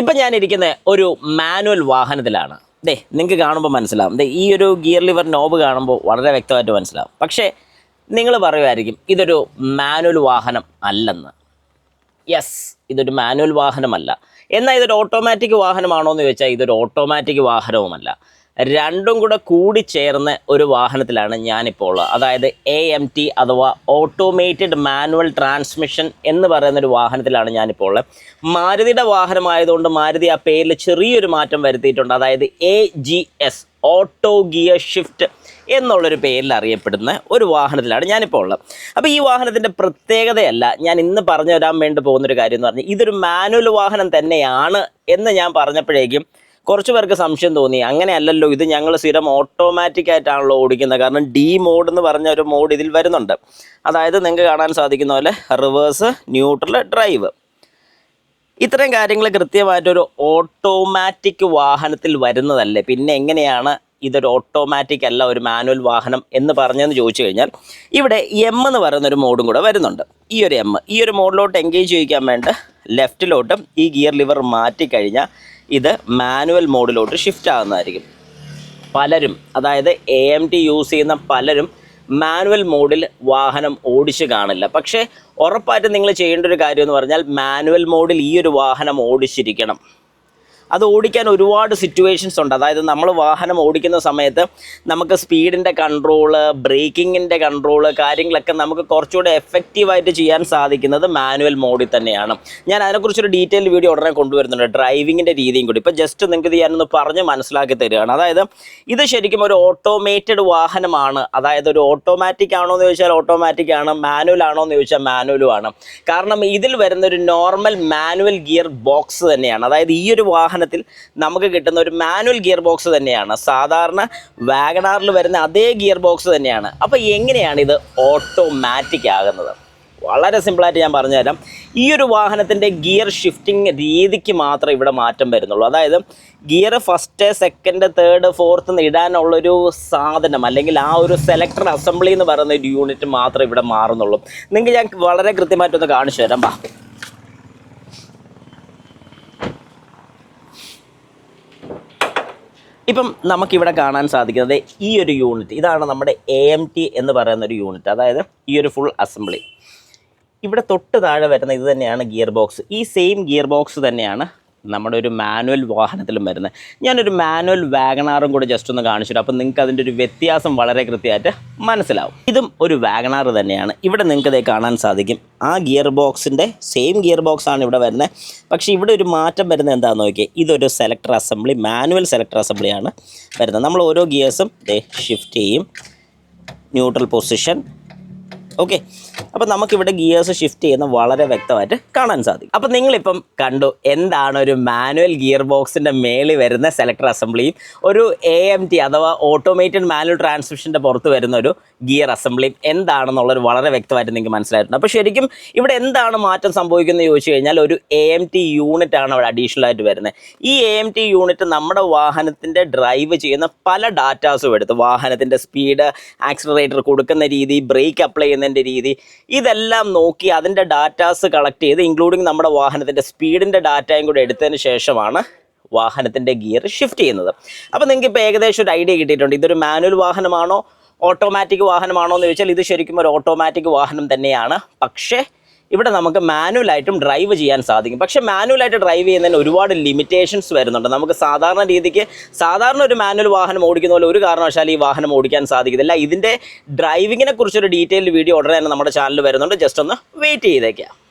ഇപ്പം ഞാനിരിക്കുന്ന ഒരു മാനുവൽ വാഹനത്തിലാണ്. നിങ്ങൾക്ക് കാണുമ്പോൾ മനസ്സിലാവും. ഈ ഒരു ഗിയർ ലിവർ നോബ് കാണുമ്പോൾ വളരെ വ്യക്തമായിട്ട് മനസ്സിലാവും. പക്ഷേ നിങ്ങൾ പറയുമായിരിക്കും ഇതൊരു മാനുവൽ വാഹനം അല്ലെന്ന്. യെസ്, ഇതൊരു മാനുവൽ വാഹനമല്ല. എന്നാൽ ഇതൊരു ഓട്ടോമാറ്റിക് വാഹനമാണോ എന്ന് ചോദിച്ചാൽ ഇതൊരു ഓട്ടോമാറ്റിക് വാഹനവുമല്ല. രണ്ടും കൂടെ കൂടിച്ചേർന്ന ഒരു വാഹനത്തിലാണ് ഞാനിപ്പോൾ ഉള്ളത്. അതായത് AMT അഥവാ ഓട്ടോമേറ്റഡ് മാനുവൽ ട്രാൻസ്മിഷൻ എന്ന് പറയുന്നൊരു വാഹനത്തിലാണ് ഞാനിപ്പോൾ ഉള്ളത്. മാരുതിയുടെ വാഹനമായതുകൊണ്ട് മാരുതി ആ പേരിൽ ചെറിയൊരു മാറ്റം വരുത്തിയിട്ടുണ്ട്. അതായത് AGS ഓട്ടോ ഗിയർ ഷിഫ്റ്റ് എന്നുള്ളൊരു പേരിൽ അറിയപ്പെടുന്ന ഒരു വാഹനത്തിലാണ് ഞാനിപ്പോൾ ഉള്ളത്. അപ്പോൾ ഈ വാഹനത്തിൻ്റെ പ്രത്യേകതയല്ല ഞാൻ ഇന്ന് പറഞ്ഞു തരാൻ വേണ്ടി പോകുന്നൊരു കാര്യം എന്ന് പറഞ്ഞാൽ ഇതൊരു മാനുവൽ വാഹനം തന്നെയാണ് എന്ന് ഞാൻ പറഞ്ഞപ്പോഴേക്കും കുറച്ച് പേർക്ക് സംശയം തോന്നി. അങ്ങനെയല്ലല്ലോ, ഇത് ഞങ്ങൾ സ്ഥിരം ഓട്ടോമാറ്റിക് ആയിട്ടാണല്ലോ ഓടിക്കുന്നത്. കാരണം D മോഡ് എന്ന് പറഞ്ഞ ഒരു മോഡ് ഇതിൽ വരുന്നുണ്ട്. അതായത് നിങ്ങൾക്ക് കാണാൻ സാധിക്കുന്ന പോലെ റിവേഴ്സ്, ന്യൂട്രൽ, ഡ്രൈവ്, ഇത്രയും കാര്യങ്ങൾ കൃത്യമായിട്ടൊരു ഓട്ടോമാറ്റിക് വാഹനത്തിൽ വരുന്നതല്ലേ. പിന്നെ എങ്ങനെയാണ് ഇതൊരു ഓട്ടോമാറ്റിക് അല്ല ഒരു മാനുവൽ വാഹനം എന്ന് പറഞ്ഞതെന്ന് ചോദിച്ചു കഴിഞ്ഞാൽ ഇവിടെ M എന്ന് പറയുന്നൊരു മോഡും കൂടെ വരുന്നുണ്ട്. ഈ ഒരു മോഡിലോട്ട് എൻഗേജ് ചെയ്യിക്കാൻ വേണ്ടി ലെഫ്റ്റിലോട്ട് ഈ ഗിയർ ലിവർ മാറ്റിക്കഴിഞ്ഞാൽ ഇത് മാനുവൽ മോഡിലോട്ട് ഷിഫ്റ്റ് ആകുന്നതായിരിക്കും. പലരും, അതായത് AMT യൂസ് ചെയ്യുന്ന പലരും മാനുവൽ മോഡിൽ വാഹനം ഓടിച്ച് കാണില്ല. പക്ഷേ ഉറപ്പായിട്ടും നിങ്ങൾ ചെയ്യേണ്ട ഒരു കാര്യം എന്ന് പറഞ്ഞാൽ മാനുവൽ മോഡിൽ ഈ ഒരു വാഹനം ഓടിച്ചിരിക്കണം. അത് ഓടിക്കാൻ ഒരുപാട് സിറ്റുവേഷൻസ് ഉണ്ട്. അതായത് നമ്മൾ വാഹനം ഓടിക്കുന്ന സമയത്ത് നമുക്ക് സ്പീഡിൻ്റെ കൺട്രോള്, ബ്രേക്കിങ്ങിൻ്റെ കൺട്രോള്, കാര്യങ്ങളൊക്കെ നമുക്ക് കുറച്ചുകൂടെ എഫക്റ്റീവായിട്ട് ചെയ്യാൻ സാധിക്കുന്നത് മാനുവൽ മോഡിൽ തന്നെയാണ്. ഞാൻ അതിനെക്കുറിച്ചൊരു ഡീറ്റെയിൽ വീഡിയോ ഉടനെ കൊണ്ടുവരുന്നുണ്ട്, ഡ്രൈവിങ്ങിൻ്റെ രീതിയും കൂടി. ഇപ്പോൾ ജസ്റ്റ് നിങ്ങൾക്ക് ഇത് ഞാനൊന്ന് പറഞ്ഞ് മനസ്സിലാക്കി തരികയാണ്. അതായത് ഇത് ശരിക്കും ഒരു ഓട്ടോമേറ്റഡ് വാഹനമാണ്. അതായത് ഒരു ഓട്ടോമാറ്റിക് ആണോ എന്ന് ചോദിച്ചാൽ ഓട്ടോമാറ്റിക് ആണ്, മാനുവൽ ആണോ എന്ന് ചോദിച്ചാൽ മാനുവലും ആണ്. കാരണം ഇതിൽ വരുന്നൊരു നോർമൽ മാനുവൽ ഗിയർ ബോക്സ് തന്നെയാണ്. അതായത് ഈ ഒരു വാഹനത്തിൽ നമുക്ക് കിട്ടുന്ന ഒരു മാനുവൽ ഗിയർ ബോക്സ് തന്നെയാണ്. സാധാരണ വാഗണാറിൽ വരുന്ന അതേ ഗിയർ ബോക്സ് തന്നെയാണ്. അപ്പോൾ എങ്ങനെയാണ് ഇത് ഓട്ടോമാറ്റിക് ആകുന്നത്? വളരെ സിമ്പിളായിട്ട് ഞാൻ പറഞ്ഞുതരാം. ഈ ഒരു വാഹനത്തിൻ്റെ ഗിയർ ഷിഫ്റ്റിംഗ് രീതിക്ക് മാത്രമേ ഇവിടെ മാറ്റം വരുന്നുള്ളൂ. അതായത് gear first, second, third, fourth എന്ന് ഇടാനുള്ളൊരു സാധനം അല്ലെങ്കിൽ ആ ഒരു സെലക്ടർ അസംബ്ലി എന്ന് പറയുന്ന ഒരു യൂണിറ്റ് മാത്രമേ ഇവിടെ മാറുന്നുള്ളൂ. നിങ്ങൾക്ക് ഞാൻ വളരെ കൃത്യമായിട്ടൊന്ന് കാണിച്ചു തരാം. ഇപ്പം നമുക്കിവിടെ കാണാൻ സാധിക്കുന്നത് ഈ ഒരു യൂണിറ്റ്, ഇതാണ് നമ്മുടെ AMT എന്ന് പറയുന്ന ഒരു യൂണിറ്റ്. അതായത് ഈ ഒരു ഫുൾ അസംബ്ലി. ഇവിടെ തൊട്ട് താഴെ വരുന്ന ഇത് തന്നെയാണ് ഗിയർ ബോക്സ്. ഈ സെയിം ഗിയർ ബോക്സ് തന്നെയാണ് നമ്മുടെ ഒരു മാനുവൽ വാഹനത്തിലും വരുന്നത്. ഞാനൊരു മാനുവൽ വാഗണാറും കൂടെ ജസ്റ്റ് ഒന്ന് കാണിച്ചിട്ട് അപ്പോൾ നിങ്ങൾക്ക് അതിൻ്റെ ഒരു വ്യത്യാസം വളരെ കൃത്യമായിട്ട് മനസ്സിലാവും. ഇതും ഒരു വാഗണാർ തന്നെയാണ്. ഇവിടെ നിങ്ങൾക്ക് ഇതേ കാണാൻ സാധിക്കും ആ ഗിയർ ബോക്സിൻ്റെ സെയിം ഗിയർ ബോക്സ് ആണ് ഇവിടെ വരുന്നത്. പക്ഷേ ഇവിടെ ഒരു മാറ്റം വരുന്നത് എന്താണെന്ന് നോക്കിയാൽ ഇതൊരു സെലക്ടർ അസംബ്ലി, മാനുവൽ സെലക്ടർ അസംബ്ലിയാണ് വരുന്നത്. നമ്മൾ ഓരോ ഗിയേഴ്സും ഷിഫ്റ്റ് ചെയ്യും, ന്യൂട്രൽ പൊസിഷൻ. ഓക്കെ, അപ്പോൾ നമുക്കിവിടെ ഗിയേഴ്സ് ഷിഫ്റ്റ് ചെയ്യുന്ന വളരെ വ്യക്തമായിട്ട് കാണാൻ സാധിക്കും. അപ്പോൾ നിങ്ങളിപ്പം കണ്ടു എന്താണ് ഒരു മാനുവൽ ഗിയർ ബോക്സിൻ്റെ മേളിൽ വരുന്ന സെലക്ടർ അസംബ്ലിയും ഒരു AMT അഥവാ ഓട്ടോമേറ്റഡ് മാനുവൽ ട്രാൻസ്മിഷൻ്റെ പുറത്ത് വരുന്ന ഒരു ഗിയർ അസംബ്ലിയും എന്താണെന്നുള്ളൊരു വളരെ വ്യക്തമായിട്ട് നിങ്ങൾക്ക് മനസ്സിലായിട്ടുണ്ട്. അപ്പോൾ ശരിക്കും ഇവിടെ എന്താണ് മാറ്റം സംഭവിക്കുന്നത് ചോദിച്ചു കഴിഞ്ഞാൽ ഒരു AMT യൂണിറ്റ് ആണ് അവിടെ അഡീഷണൽ ആയിട്ട് വരുന്നത്. ഈ AMT യൂണിറ്റ് നമ്മുടെ വാഹനത്തിൻ്റെ ഡ്രൈവ് ചെയ്യുന്ന പല ഡാറ്റാസും എടുത്ത് വാഹനത്തിൻ്റെ സ്പീഡ്, ആക്സിലറേറ്റർ കൊടുക്കുന്ന രീതി, ബ്രേക്ക് അപ്ലൈ ചെയ്യുന്നതിൻ്റെ രീതി, ഇതെല്ലാം നോക്കി അതിൻ്റെ ഡാറ്റാസ് കളക്ട് ചെയ്ത് ഇൻക്ലൂഡിങ് നമ്മുടെ വാഹനത്തിൻ്റെ സ്പീഡിൻ്റെ ഡാറ്റയും കൂടെ എടുത്തതിന് ശേഷമാണ് വാഹനത്തിൻ്റെ ഗിയർ ഷിഫ്റ്റ് ചെയ്യുന്നത്. അപ്പോൾ നിങ്ങൾക്ക് ഇപ്പോൾ ഏകദേശം ഒരു ഐഡിയ കിട്ടിയിട്ടുണ്ട് ഇതൊരു മാനുവൽ വാഹനമാണോ ഓട്ടോമാറ്റിക് വാഹനമാണോ എന്ന് ചോദിച്ചാൽ ഇത് ശരിക്കും ഒരു ഓട്ടോമാറ്റിക് വാഹനം തന്നെയാണ്. പക്ഷേ ഇവിടെ നമുക്ക് മാനുവലായിട്ടും ഡ്രൈവ് ചെയ്യാൻ സാധിക്കും. പക്ഷേ മാനുവലായിട്ട് ഡ്രൈവ് ചെയ്യുന്നതിന് ഒരുപാട് ലിമിറ്റേഷൻസ് വരുന്നുണ്ട്. നമുക്ക് സാധാരണ രീതിക്ക് സാധാരണ ഒരു മാനുവൽ വാഹനം ഓടിക്കുന്ന പോലെ ഒരു കാരണവശാലും ഈ വാഹനം ഓടിക്കാൻ സാധിക്കത്തില്ല. ഇതിൻ്റെ ഡ്രൈവിങ്ങിനെ കുറിച്ചൊരു ഡീറ്റെയിൽഡ് വീഡിയോ ഉടനെ തന്നെ നമ്മുടെ ചാനലിൽ വരുന്നുണ്ട്. ജസ്റ്റ് ഒന്ന് വെയിറ്റ് ചെയ്തേക്കാം.